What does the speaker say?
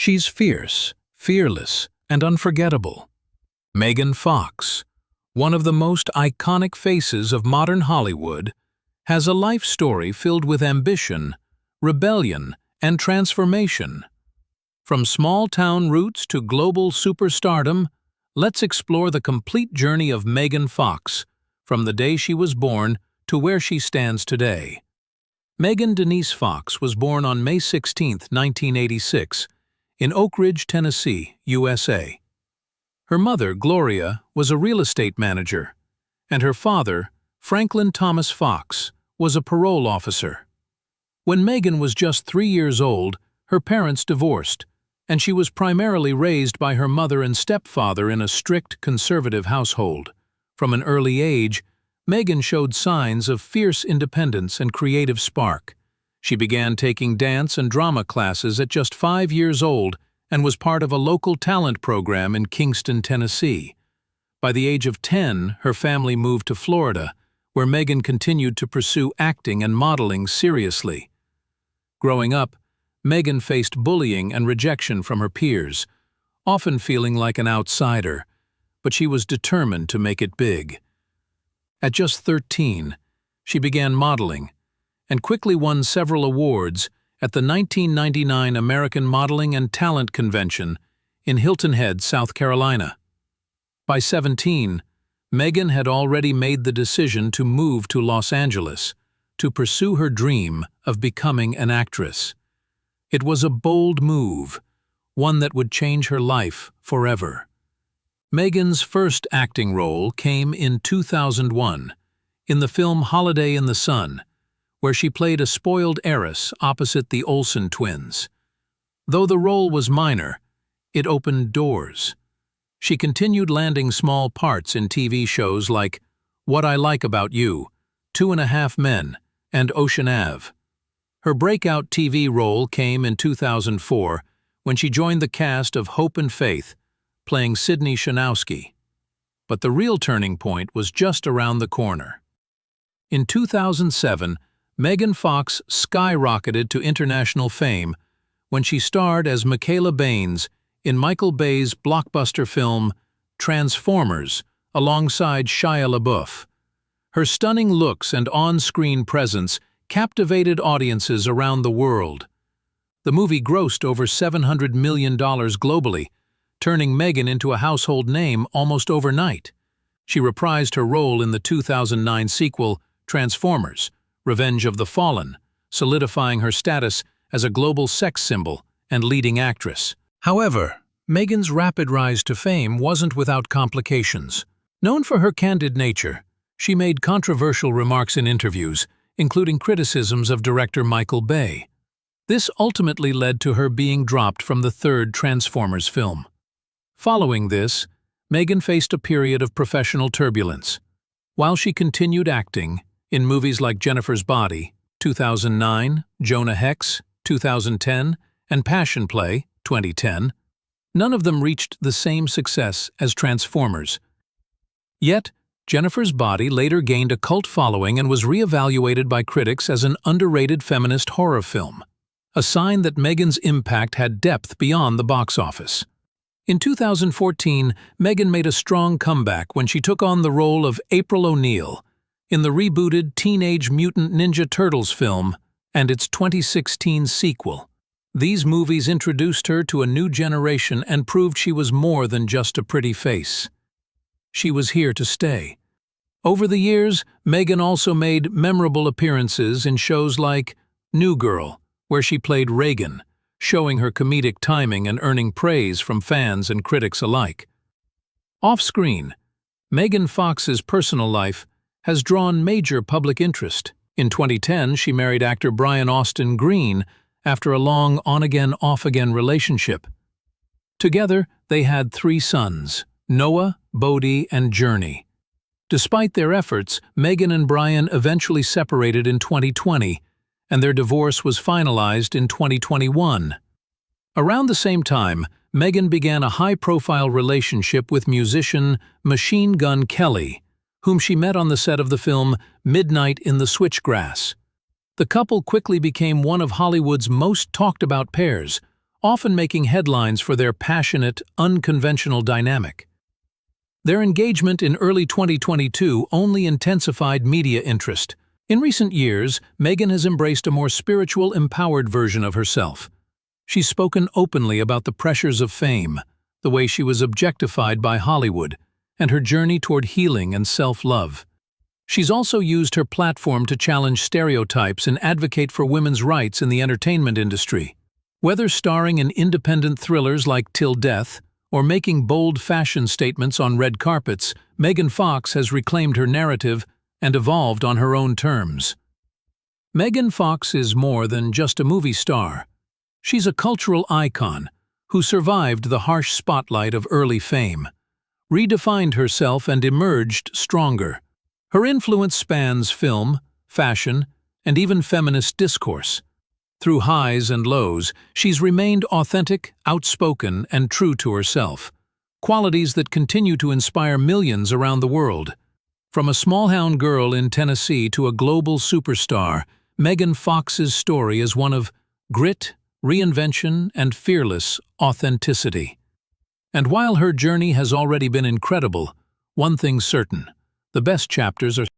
She's fierce, fearless, and unforgettable. Megan Fox, one of the most iconic faces of modern Hollywood, has a life story filled with ambition, rebellion, and transformation. From small-town roots to global superstardom, let's explore the complete journey of Megan Fox, from the day she was born to where she stands today. Megan Denise Fox was born on May 16, 1986, in Oak Ridge, Tennessee, USA. Her mother, Gloria, was a real estate manager, and her father, Franklin Thomas Fox, was a parole officer. When Megan was just 3 years old, her parents divorced, and she was primarily raised by her mother and stepfather in a strict, conservative household. From an early age, Megan showed signs of fierce independence and creative spark. She began taking dance and drama classes at just 5 years old and was part of a local talent program in Kingston, Tennessee. By the age of 10, her family moved to Florida, where Megan continued to pursue acting and modeling seriously. Growing up, Megan faced bullying and rejection from her peers, often feeling like an outsider, but she was determined to make it big. At just 13, she began modeling and quickly won several awards at the 1999 American Modeling and Talent Convention in Hilton Head, South Carolina. By 17, Megan had already made the decision to move to Los Angeles to pursue her dream of becoming an actress. It was a bold move, one that would change her life forever. Megan's first acting role came in 2001, in the film Holiday in the Sun, where she played a spoiled heiress opposite the Olsen twins. Though the role was minor, it opened doors. She continued landing small parts in TV shows like What I Like About You, 2.5 Men, and Ocean Ave. Her breakout TV role came in 2004 when she joined the cast of Hope and Faith, playing Sydney Shanowski. But the real turning point was just around the corner. In 2007, Megan Fox skyrocketed to international fame when she starred as Michaela Baines in Michael Bay's blockbuster film Transformers alongside Shia LaBeouf. Her stunning looks and on-screen presence captivated audiences around the world. The movie grossed over $700 million globally, turning Megan into a household name almost overnight. She reprised her role in the 2009 sequel, Transformers: Revenge of the Fallen, solidifying her status as a global sex symbol and leading actress. However, Megan's rapid rise to fame wasn't without complications. Known for her candid nature, she made controversial remarks in interviews, including criticisms of director Michael Bay. This ultimately led to her being dropped from the third Transformers film. Following this, Megan faced a period of professional turbulence. While she continued acting in movies like Jennifer's Body, 2009, Jonah Hex, 2010, and Passion Play, 2010, none of them reached the same success as Transformers. Yet, Jennifer's Body later gained a cult following and was re-evaluated by critics as an underrated feminist horror film, a sign that Megan's impact had depth beyond the box office. In 2014, Megan made a strong comeback when she took on the role of April O'Neil in the rebooted Teenage Mutant Ninja Turtles film and its 2016 sequel. These movies introduced her to a new generation and proved she was more than just a pretty face. She was here to stay. Over the years, Megan also made memorable appearances in shows like New Girl, where she played Reagan, showing her comedic timing and earning praise from fans and critics alike. Off-screen, Megan Fox's personal life has drawn major public interest. In 2010, she married actor Brian Austin Green after a long on-again, off-again relationship. Together, they had 3 sons, Noah, Bodhi, and Journey. Despite their efforts, Megan and Brian eventually separated in 2020, and their divorce was finalized in 2021. Around the same time, Megan began a high-profile relationship with musician Machine Gun Kelly, whom she met on the set of the film Midnight in the Switchgrass. The couple quickly became one of Hollywood's most talked-about pairs, often making headlines for their passionate, unconventional dynamic. Their engagement in early 2022 only intensified media interest. In recent years, Meghan has embraced a more spiritual, empowered version of herself. She's spoken openly about the pressures of fame, the way she was objectified by Hollywood, and her journey toward healing and self-love. She's also used her platform to challenge stereotypes and advocate for women's rights in the entertainment industry. Whether starring in independent thrillers like Till Death or making bold fashion statements on red carpets, Megan Fox has reclaimed her narrative and evolved on her own terms. Megan Fox is more than just a movie star. She's a cultural icon who survived the harsh spotlight of early fame, redefined herself and emerged stronger. Her influence spans film, fashion, and even feminist discourse. Through highs and lows, she's remained authentic, outspoken, and true to herself, qualities that continue to inspire millions around the world. From a small-town girl in Tennessee to a global superstar, Megan Fox's story is one of grit, reinvention, and fearless authenticity. And while her journey has already been incredible, one thing's certain: the best chapters are